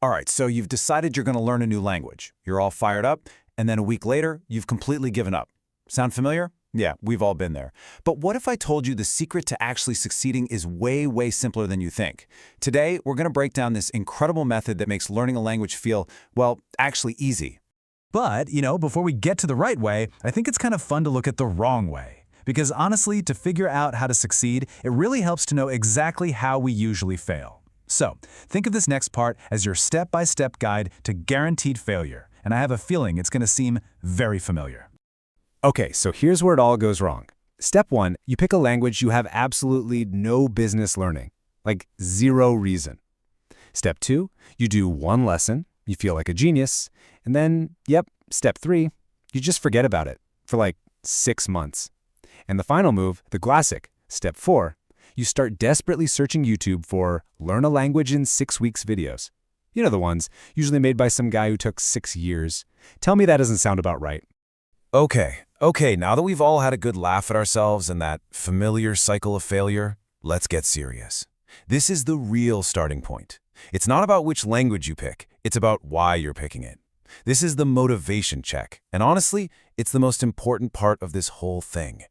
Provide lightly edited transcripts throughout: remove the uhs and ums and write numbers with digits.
All right, so you've decided you're going to learn a new language. You're all fired up, and then a week later, you've completely given up. Sound familiar? Yeah, we've all been there. But what if I told you the secret to actually succeeding is way, way simpler than you think? Today, we're going to break down this incredible method that makes learning a language feel, well, actually easy. But, before we get to the right way, I think it's kind of fun to look at the wrong way. Because honestly, to figure out how to succeed, it really helps to know exactly how we usually fail. So, think of this next part as your step-by-step guide to guaranteed failure, and I have a feeling it's going to seem very familiar. Okay, so here's where it all goes wrong. Step 1, you pick a language you have absolutely no business learning, like zero reason. Step 2, you do one lesson, you feel like a genius, and then, step 3, you just forget about it for like 6 months. And the final move, the classic, step 4, you start desperately searching YouTube for Learn a Language in 6 Weeks videos. You know the ones, usually made by some guy who took 6 years. Tell me that doesn't sound about right. Okay, now that we've all had a good laugh at ourselves and that familiar cycle of failure, let's get serious. This is the real starting point. It's not about which language you pick, it's about why you're picking it. This is the motivation check, and honestly, it's the most important part of this whole thing.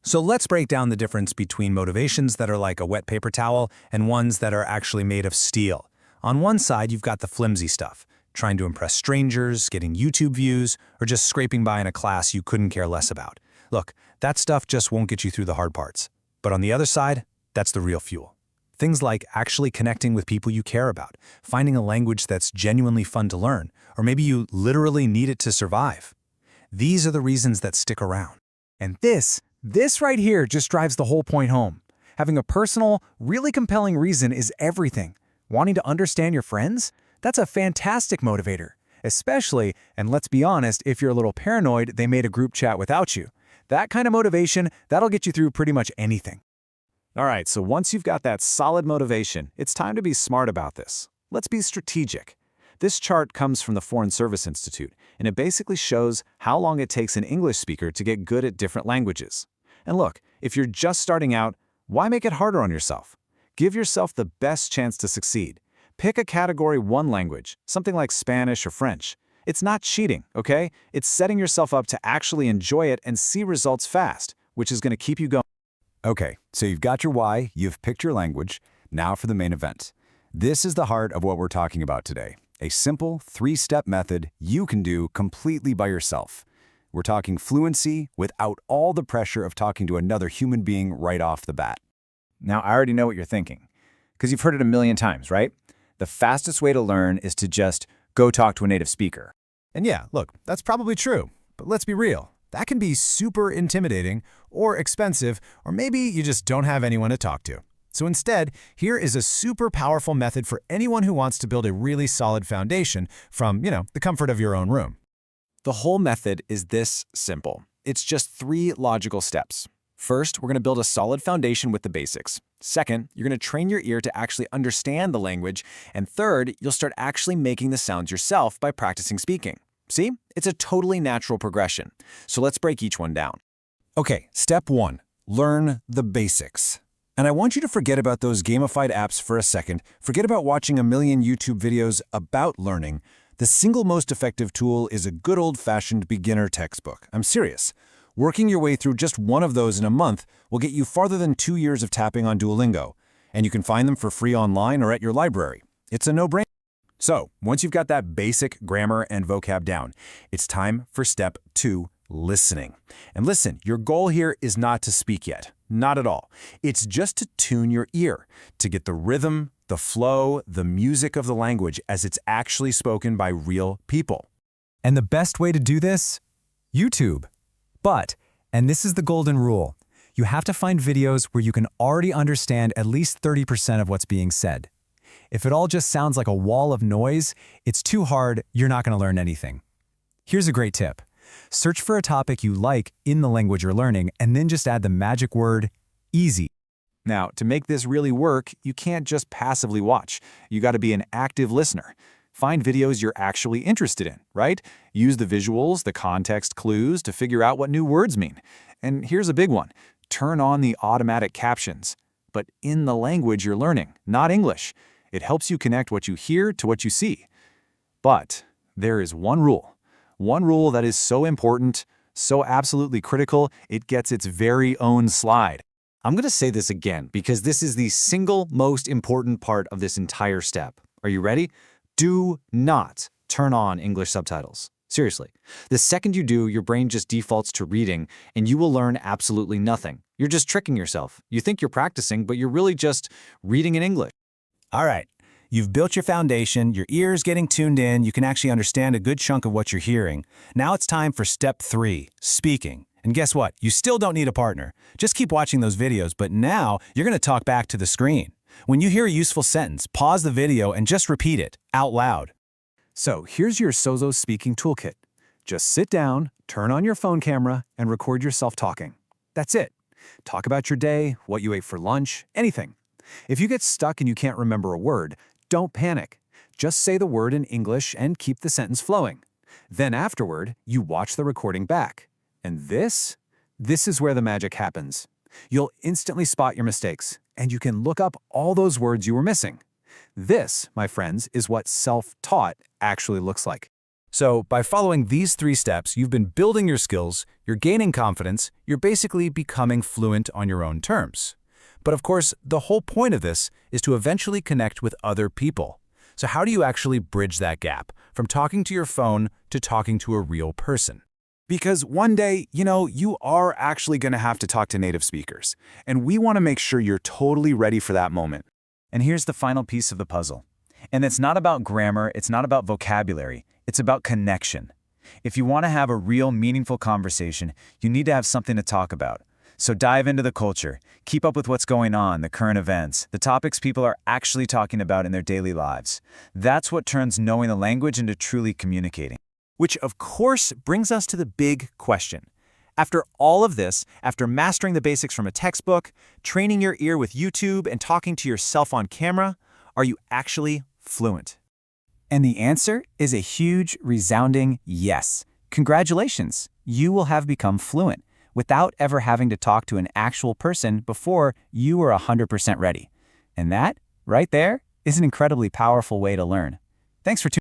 So let's break down the difference between motivations that are like a wet paper towel and ones that are actually made of steel. On one side, you've got the flimsy stuff, trying to impress strangers, getting YouTube views, or just scraping by in a class you couldn't care less about. Look, that stuff just won't get you through the hard parts. But on the other side, that's the real fuel. Things like actually connecting with people you care about, finding a language that's genuinely fun to learn, or maybe you literally need it to survive. These are the reasons that stick around. And this right here just drives the whole point home. Having a personal, really compelling reason is everything. Wanting to understand your friends? That's a fantastic motivator. Especially, and let's be honest, if you're a little paranoid, they made a group chat without you. That kind of motivation, that'll get you through pretty much anything. All right, so once you've got that solid motivation, it's time to be smart about this. Let's be strategic. This chart comes from the Foreign Service Institute, and it basically shows how long it takes an English speaker to get good at different languages. And look, if you're just starting out, why make it harder on yourself? Give yourself the best chance to succeed. Pick a Category 1 language, something like Spanish or French. It's not cheating, okay? It's setting yourself up to actually enjoy it and see results fast, which is going to keep you going. Okay, so you've got your why, you've picked your language. Now for the main event. This is the heart of what we're talking about today. A simple 3-step method you can do completely by yourself. We're talking fluency without all the pressure of talking to another human being right off the bat. Now, I already know what you're thinking, because you've heard it a million times, right? The fastest way to learn is to just go talk to a native speaker. And yeah, look, that's probably true. But let's be real. That can be super intimidating or expensive, or maybe you just don't have anyone to talk to. So instead, here is a super powerful method for anyone who wants to build a really solid foundation from, the comfort of your own room. The whole method is this simple. It's just 3 logical steps. First, we're going to build a solid foundation with the basics. Second, you're going to train your ear to actually understand the language. And third, you'll start actually making the sounds yourself by practicing speaking. See? It's a totally natural progression. So let's break each one down. Okay, step 1, learn the basics. And I want you to forget about those gamified apps for a second. Forget about watching a million YouTube videos about learning. The single most effective tool is a good old-fashioned beginner textbook. I'm serious. Working your way through just one of those in a month will get you farther than 2 years of tapping on Duolingo. And you can find them for free online or at your library. It's a no-brainer. So, once you've got that basic grammar and vocab down, it's time for step 2, listening. And listen, your goal here is not to speak yet. Not at all. It's just to tune your ear, to get the rhythm, the flow, the music of the language as it's actually spoken by real people. And the best way to do this? YouTube. But, and this is the golden rule, you have to find videos where you can already understand at least 30% of what's being said. If it all just sounds like a wall of noise, it's too hard, you're not going to learn anything. Here's a great tip. Search for a topic you like in the language you're learning, and then just add the magic word, easy. Now, to make this really work, you can't just passively watch. You got to be an active listener. Find videos you're actually interested in, right? Use the visuals, the context clues to figure out what new words mean. And here's a big one. Turn on the automatic captions, but in the language you're learning, not English. It helps you connect what you hear to what you see. But there is one rule that is so important, so absolutely critical, it gets its very own slide. I'm going to say this again because this is the single most important part of this entire step. Are you ready? Do not turn on English subtitles. Seriously. The second you do, your brain just defaults to reading, and you will learn absolutely nothing. You're just tricking yourself. You think you're practicing, but you're really just reading in English. All right, you've built your foundation, your ears getting tuned in, you can actually understand a good chunk of what you're hearing. Now it's time for step 3, speaking. And guess what? You still don't need a partner. Just keep watching those videos, but now you're going to talk back to the screen. When you hear a useful sentence, pause the video and just repeat it out loud. So here's your Sozo speaking toolkit. Just sit down, turn on your phone camera, and record yourself talking. That's it. Talk about your day, what you ate for lunch, anything. If you get stuck and you can't remember a word, don't panic. Just say the word in English and keep the sentence flowing. Then afterward, you watch the recording back. And this is where the magic happens. You'll instantly spot your mistakes, and you can look up all those words you were missing. This, my friends, is what self-taught actually looks like. So, by following these 3 steps, you've been building your skills, you're gaining confidence, you're basically becoming fluent on your own terms. But of course, the whole point of this is to eventually connect with other people. So how do you actually bridge that gap from talking to your phone to talking to a real person? Because one day, you are actually going to have to talk to native speakers, and we want to make sure you're totally ready for that moment. And here's the final piece of the puzzle. And it's not about grammar, it's not about vocabulary, it's about connection. If you want to have a real, meaningful conversation, you need to have something to talk about. So dive into the culture, keep up with what's going on, the current events, the topics people are actually talking about in their daily lives. That's what turns knowing the language into truly communicating. Which, of course, brings us to the big question. After all of this, after mastering the basics from a textbook, training your ear with YouTube, and talking to yourself on camera, are you actually fluent? And the answer is a huge, resounding yes. Congratulations, you will have become fluent without ever having to talk to an actual person before you are 100% ready. And that, right there, is an incredibly powerful way to learn. Thanks for tuning in.